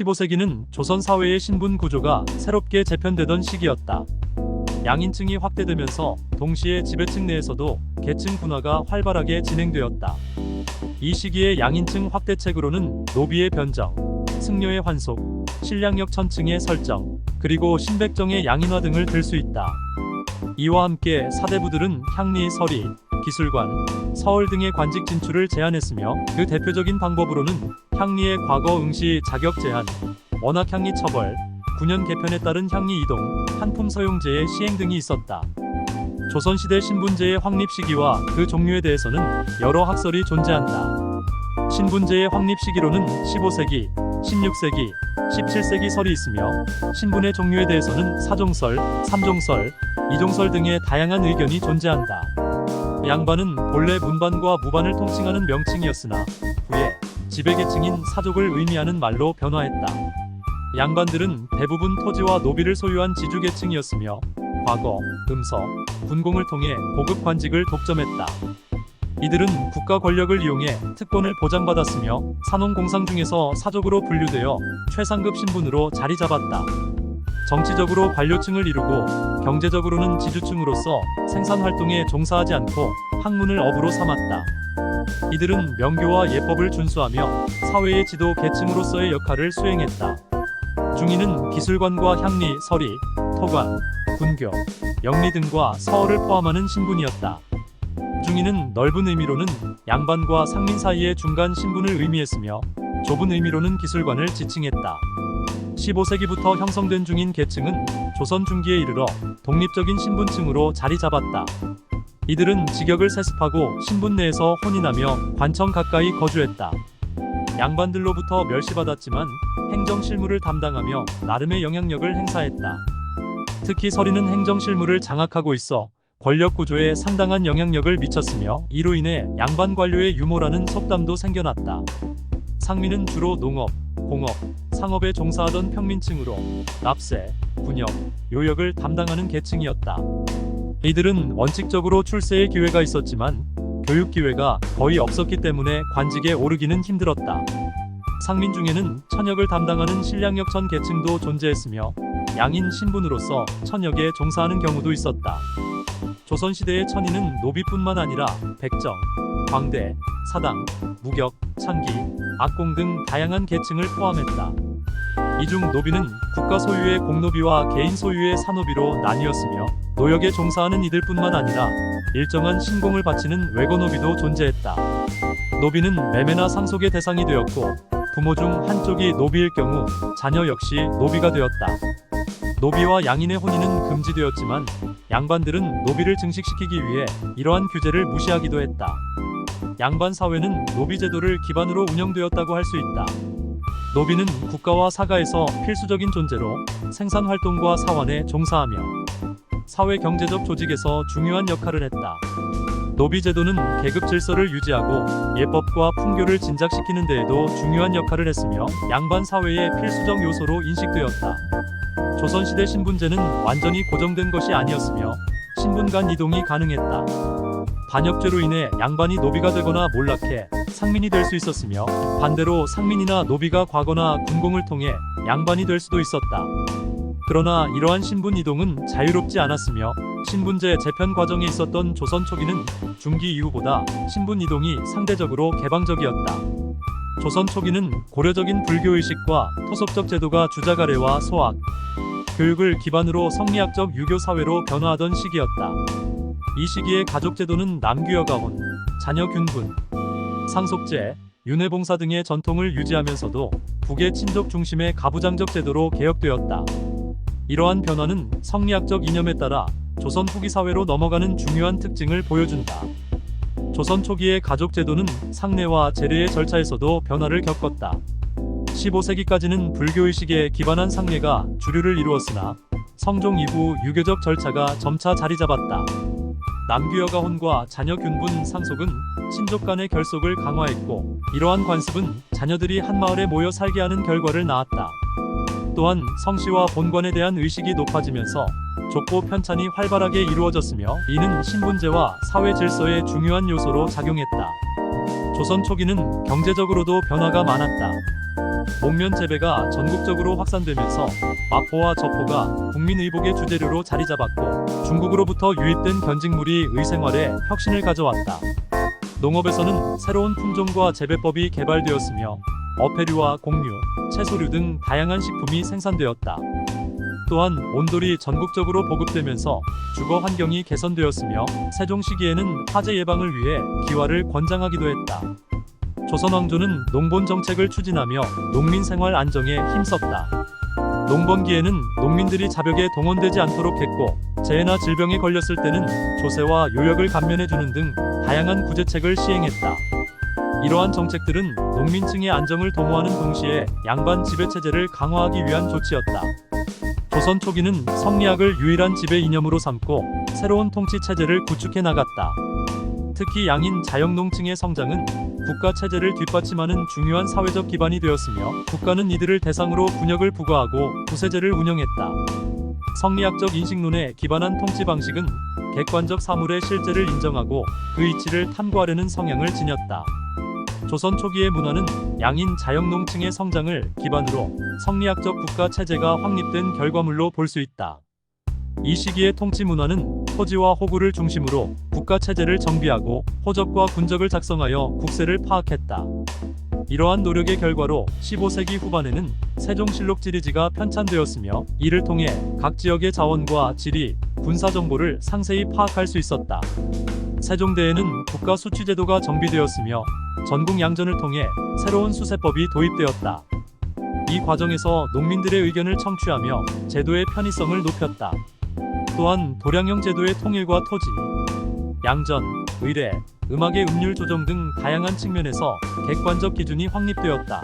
15세기는 조선 사회의 신분 구조가 새롭게 재편되던 시기였다. 양인층이 확대되면서 동시에 지배층 내에서도 계층 분화가 활발하게 진행되었다. 이 시기의 양인층 확대책으로는 노비의 변정, 승려의 환속, 신량역 천층의 설정, 그리고 신백정의 양인화 등을 들 수 있다. 이와 함께 사대부들은 향리, 서리, 기술관, 서울 등의 관직 진출을 제한했으며 그 대표적인 방법으로는 향리의 과거 응시 자격 제한, 원학향리 처벌, 9년 개편에 따른 향리 이동, 한품 서용제의 시행 등이 있었다. 조선시대 신분제의 확립 시기와 그 종류에 대해서는 여러 학설이 존재한다. 신분제의 확립 시기로는 15세기, 16세기, 17세기 설이 있으며 신분의 종류에 대해서는 사종설, 삼종설, 이종설 등의 다양한 의견이 존재한다. 양반은 본래 문반과 무반을 통칭하는 명칭이었으나 후에 지배계층인 사족을 의미하는 말로 변화했다. 양반들은 대부분 토지와 노비를 소유한 지주계층이었으며 과거, 음서, 군공을 통해 고급 관직을 독점했다. 이들은 국가 권력을 이용해 특권을 보장받았으며 산업공상 중에서 사족으로 분류되어 최상급 신분으로 자리 잡았다. 정치적으로 관료층을 이루고 경제적으로는 지주층으로서 생산활동에 종사하지 않고 학문을 업으로 삼았다. 이들은 명교와 예법을 준수하며 사회의 지도 계층으로서의 역할을 수행했다. 중인은 기술관과 향리, 서리, 토관, 군교, 영리 등과 서어를 포함하는 신분이었다. 중인은 넓은 의미로는 양반과 상민 사이의 중간 신분을 의미했으며 좁은 의미로는 기술관을 지칭했다. 15세기부터 형성된 중인 계층은 조선 중기에 이르러 독립적인 신분층으로 자리 잡았다. 이들은 직역을 세습하고 신분 내에서 혼인하며 관청 가까이 거주했다. 양반들로부터 멸시받았지만 행정 실무를 담당하며 나름의 영향력을 행사했다. 특히 서리는 행정 실무를 장악하고 있어 권력 구조에 상당한 영향력을 미쳤으며 이로 인해 양반 관료의 유모라는 속담도 생겨났다. 상민은 주로 농업, 공업, 상업에 종사하던 평민층으로 납세, 군역, 요역을 담당하는 계층이었다. 이들은 원칙적으로 출세의 기회가 있었지만 교육 기회가 거의 없었기 때문에 관직에 오르기는 힘들었다. 상민 중에는 천역을 담당하는 신량역천 계층도 존재했으며 양인 신분으로서 천역에 종사하는 경우도 있었다. 조선시대의 천인은 노비뿐만 아니라 백정, 광대, 사당, 무격, 창기, 악공 등 다양한 계층을 포함했다. 이 중 노비는 국가 소유의 공노비와 개인 소유의 사노비로 나뉘었으며 노역에 종사하는 이들뿐만 아니라 일정한 신공을 바치는 외거노비도 존재했다. 노비는 매매나 상속의 대상이 되었고 부모 중 한쪽이 노비일 경우 자녀 역시 노비가 되었다. 노비와 양인의 혼인은 금지되었지만 양반들은 노비를 증식시키기 위해 이러한 규제를 무시하기도 했다. 양반 사회는 노비 제도를 기반으로 운영되었다고 할 수 있다. 노비는 국가와 사가에서 필수적인 존재로 생산 활동과 사환에 종사하며 사회 경제적 조직에서 중요한 역할을 했다. 노비 제도는 계급 질서를 유지하고 예법과 풍교를 진작시키는 데에도 중요한 역할을 했으며 양반 사회의 필수적 요소로 인식되었다. 조선시대 신분제는 완전히 고정된 것이 아니었으며 신분 간 이동이 가능했다. 반역죄로 인해 양반이 노비가 되거나 몰락해 상민이 될 수 있었으며 반대로 상민이나 노비가 과거나 군공을 통해 양반이 될 수도 있었다. 그러나 이러한 신분 이동은 자유롭지 않았으며 신분제 재편 과정에 있었던 조선 초기는 중기 이후보다 신분 이동이 상대적으로 개방적이었다. 조선 초기는 고려적인 불교의식과 토속적 제도가 주자가래와 소학, 교육을 기반으로 성리학적 유교 사회로 변화하던 시기였다. 이 시기의 가족제도는 남귀여가혼, 자녀균분, 상속제, 윤회봉사 등의 전통을 유지하면서도 북의 친족 중심의 가부장적 제도로 개혁되었다. 이러한 변화는 성리학적 이념에 따라 조선 후기 사회로 넘어가는 중요한 특징을 보여준다. 조선 초기의 가족제도는 상례와 제례의 절차에서도 변화를 겪었다. 15세기까지는 불교의식에 기반한 상례가 주류를 이루었으나 성종 이후 유교적 절차가 점차 자리 잡았다. 남귀여가혼과 자녀균분 상속은 친족 간의 결속을 강화했고 이러한 관습은 자녀들이 한 마을에 모여 살게 하는 결과를 낳았다. 또한 성씨와 본관에 대한 의식이 높아지면서 족보 편찬이 활발하게 이루어졌으며 이는 신분제와 사회 질서의 중요한 요소로 작용했다. 조선 초기는 경제적으로도 변화가 많았다. 목면 재배가 전국적으로 확산되면서 마포와 저포가 국민의복의 주재료로 자리 잡았고 중국으로부터 유입된 변직물이 의생활에 혁신을 가져왔다. 농업에서는 새로운 품종과 재배법이 개발되었으며 어패류와 곡류, 채소류 등 다양한 식품이 생산되었다. 또한 온돌이 전국적으로 보급되면서 주거 환경이 개선되었으며 세종 시기에는 화재 예방을 위해 기와를 권장하기도 했다. 조선 왕조는 농본 정책을 추진하며 농민 생활 안정에 힘썼다. 농번기에는 농민들이 자벽에 동원되지 않도록 했고 재해나 질병에 걸렸을 때는 조세와 요역을 감면해주는 등 다양한 구제책을 시행했다. 이러한 정책들은 농민층의 안정을 도모하는 동시에 양반 지배체제를 강화하기 위한 조치였다. 조선 초기는 성리학을 유일한 지배 이념으로 삼고 새로운 통치 체제를 구축해 나갔다. 특히 양인 자영농층의 성장은 국가 체제를 뒷받침하는 중요한 사회적 기반이 되었으며 국가는 이들을 대상으로 군역을 부과하고 구세제를 운영했다. 성리학적 인식론에 기반한 통치 방식은 객관적 사물의 실제를 인정하고 그 이치를 탐구하려는 성향을 지녔다. 조선 초기의 문화는 양인 자영농층의 성장을 기반으로 성리학적 국가 체제가 확립된 결과물로 볼 수 있다. 이 시기의 통치 문화는 토지와 호구를 중심으로 국가 체제를 정비하고 호적과 군적을 작성하여 국세를 파악했다. 이러한 노력의 결과로 15세기 후반에는 세종실록 지리지가 편찬되었으며 이를 통해 각 지역의 자원과 지리, 군사 정보를 상세히 파악할 수 있었다. 세종대에는 국가 수취제도가 정비되었으며 전국 양전을 통해 새로운 수세법이 도입되었다. 이 과정에서 농민들의 의견을 청취하며 제도의 편의성을 높였다. 또한 도량형 제도의 통일과 토지, 양전, 의례, 음악의 음률 조정 등 다양한 측면에서 객관적 기준이 확립되었다.